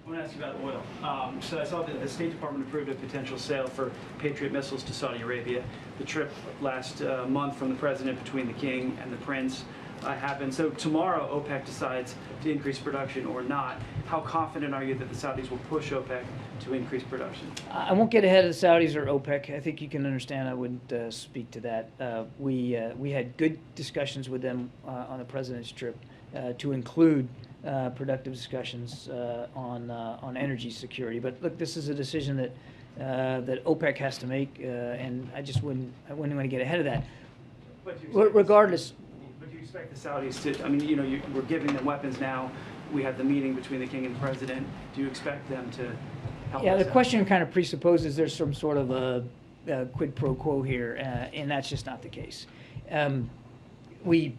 I want to ask you about oil. So I saw that the State Department approved a potential sale for Patriot missiles to Saudi Arabia. The trip last month from the president between the king and the prince happened. So tomorrow OPEC decides to increase production or not. How confident are you that the Saudis will push OPEC to increase production? I won't get ahead of the Saudis or OPEC. I think you can understand I wouldn't speak to that. We had good discussions with them on the president's trip to include productive discussions on energy security. But look, this is a decision that that OPEC has to make, and I wouldn't want to get ahead of that. Regardless. But do you expect the Saudis to? I mean, you know, we're giving them weapons now. We have the meeting between the king and the president. Do you expect them to help? Yeah, us the out? question kind of presupposes there's some sort of a quid pro quo here, and that's just not the case. We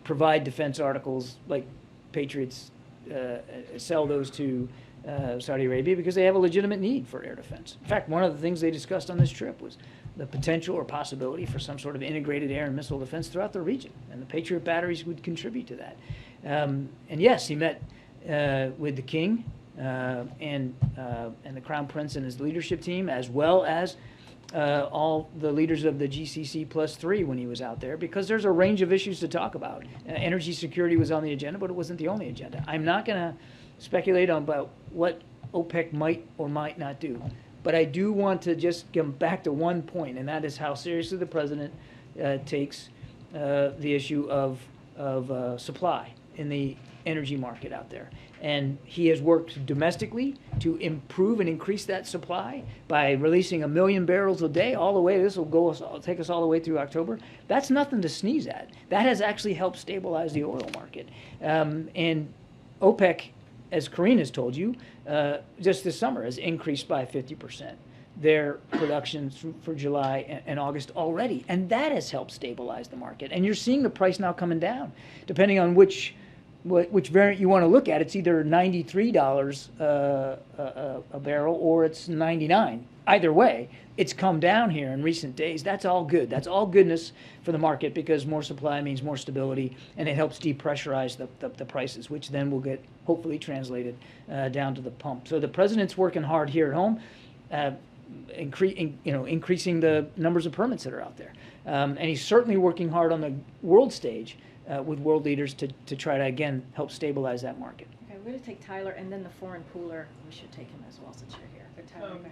provide defense articles like Patriots, sell those to Saudi Arabia because they have a legitimate need for air defense. In fact, one of the things they discussed on this trip was the potential or possibility for some sort of integrated air and missile defense throughout the region, and the Patriot batteries would contribute to that. And yes, he met with the king and the Crown Prince and his leadership team, as well as all the leaders of the GCC +3 when he was out there, because there's a range of issues to talk about. Energy security was on the agenda, but it wasn't the only agenda. I'm not going to speculate on about what OPEC might or might not do, but I do want to just get back to one point, and that is how seriously the president takes the issue of supply in the energy market out there. And he has worked domestically to improve and increase that supply by releasing 1 million barrels a day all the way. This will take us all the way through October. That's nothing to sneeze at. That has actually helped stabilize the oil market. And OPEC, as Karine has told you, just this summer has increased by 50% their production for July and August already. And that has helped stabilize the market. And you're seeing the price now coming down, depending on which variant you want to look at. It's either $93 a barrel or it's $99. Either way, it's come down here in recent days. That's all good. That's all goodness for the market, because more supply means more stability, and it helps depressurize the prices, which then will get hopefully translated down to the pump. So the president's working hard here at home, increasing the numbers of permits that are out there, and he's certainly working hard on the world stage with world leaders to try to, again, help stabilize that market. Okay, we're going to take Tyler, and then the foreign pooler, we should take him as well since you're here. But Tyler,